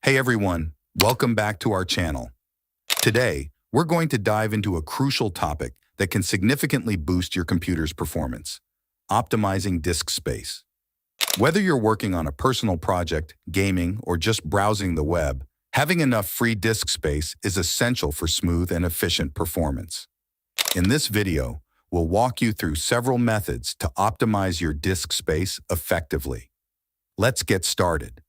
Hey everyone, welcome back to our channel. Today, we're going to dive into a crucial topic that can significantly boost your computer's performance: optimizing disk space. Whether you're working on a personal project, gaming, or just browsing the web, having enough free disk space is essential for smooth and efficient performance. In this video, we'll walk you through several methods to optimize your disk space effectively. Let's get started.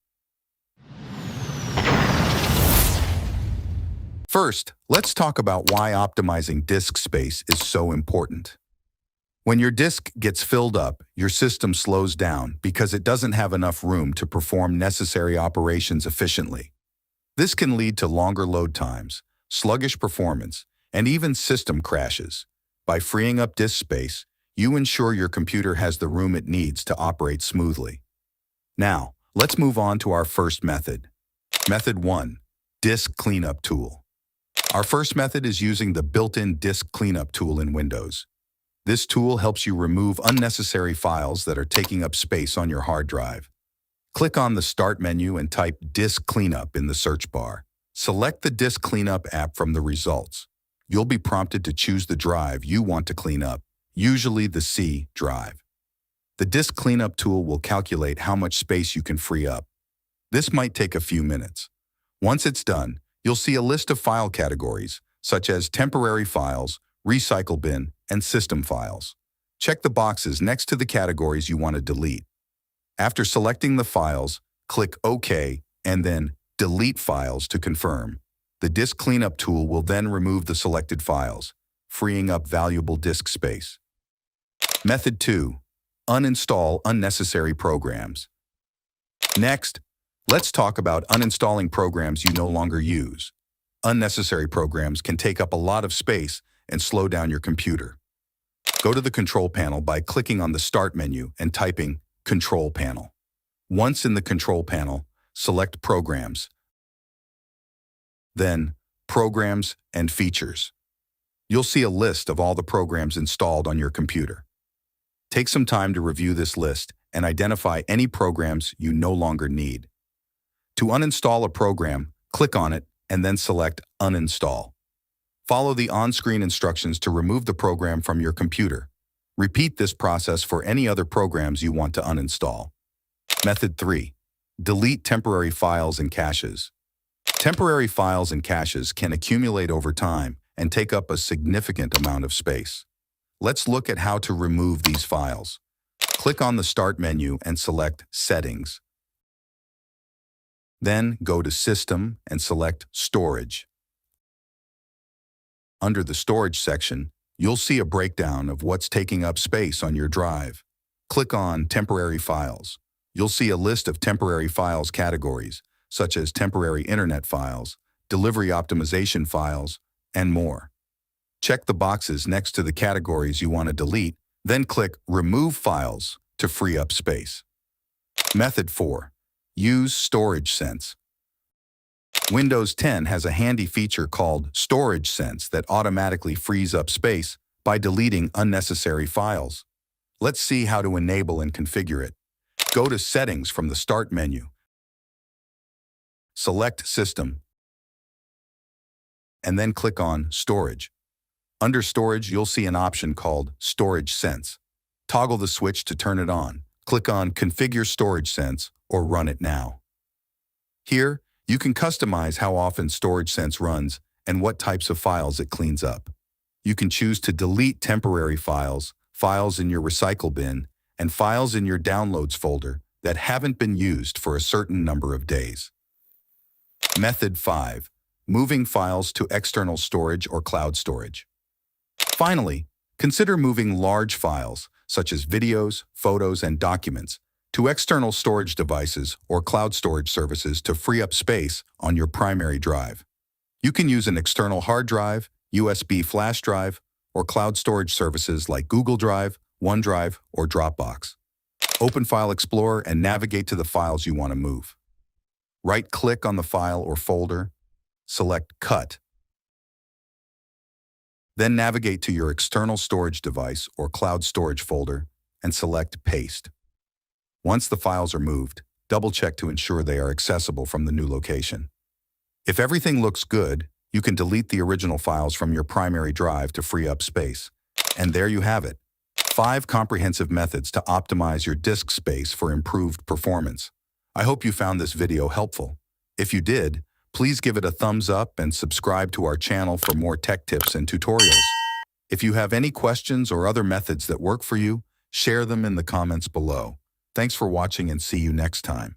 First, let's talk about why optimizing disk space is so important. When your disk gets filled up, your system slows down because it doesn't have enough room to perform necessary operations efficiently. This can lead to longer load times, sluggish performance, and even system crashes. By freeing up disk space, you ensure your computer has the room it needs to operate smoothly. Now, let's move on to our first method. Method 1. Disk Cleanup Tool. Our first method is using the built-in Disk Cleanup tool in Windows. This tool helps you remove unnecessary files that are taking up space on your hard drive. Click on the Start menu and type Disk Cleanup in the search bar. Select the Disk Cleanup app from the results. You'll be prompted to choose the drive you want to clean up, usually the C drive. The Disk Cleanup tool will calculate how much space you can free up. This might take a few minutes. Once it's done, you'll see a list of file categories, such as temporary files, recycle bin, and system files. Check the boxes next to the categories you want to delete. After selecting the files, click OK and then Delete Files to confirm. The Disk Cleanup tool will then remove the selected files, freeing up valuable disk space. Method 2. Uninstall unnecessary programs. Next, let's talk about uninstalling programs you no longer use. Unnecessary programs can take up a lot of space and slow down your computer. Go to the Control Panel by clicking on the Start menu and typing Control Panel. Once in the Control Panel, select Programs, then Programs and Features. You'll see a list of all the programs installed on your computer. Take some time to review this list and identify any programs you no longer need. To uninstall a program, click on it and then select Uninstall. Follow the on-screen instructions to remove the program from your computer. Repeat this process for any other programs you want to uninstall. Method 3. Delete temporary files and caches. Temporary files and caches can accumulate over time and take up a significant amount of space. Let's look at how to remove these files. Click on the Start menu and select Settings. Then go to System and select Storage. Under the Storage section, you'll see a breakdown of what's taking up space on your drive. Click on Temporary Files. You'll see a list of temporary files categories, such as temporary internet files, delivery optimization files, and more. Check the boxes next to the categories you want to delete, then click Remove Files to free up space. Method 4. Use Storage Sense. Windows 10 has a handy feature called Storage Sense that automatically frees up space by deleting unnecessary files. Let's see how to enable and configure it. Go to Settings from the Start menu. Select System, and then click on Storage. Under Storage, you'll see an option called Storage Sense. Toggle the switch to turn it on. Click on Configure Storage Sense or Run it now. Here, you can customize how often Storage Sense runs and what types of files it cleans up. You can choose to delete temporary files, files in your recycle bin, and files in your Downloads folder that haven't been used for a certain number of days. Method 5. Moving files to external storage or cloud storage. Finally, consider moving large files, such as videos, photos, and documents, to external storage devices or cloud storage services to free up space on your primary drive. You can use an external hard drive, USB flash drive, or cloud storage services like Google Drive, OneDrive, or Dropbox. Open File Explorer and navigate to the files you want to move. Right-click on the file or folder, select Cut. Then navigate to your external storage device or cloud storage folder and select Paste. Once the files are moved, Double-check to ensure they are accessible from the new location. If everything looks good, you can delete the original files from your primary drive to free up space. And there you have it. 5 comprehensive methods to optimize your disk space for improved performance. I hope you found this video helpful. If you did, please give it a thumbs up and subscribe to our channel for more tech tips and tutorials. If you have any questions or other methods that work for you, share them in the comments below. Thanks for watching and see you next time.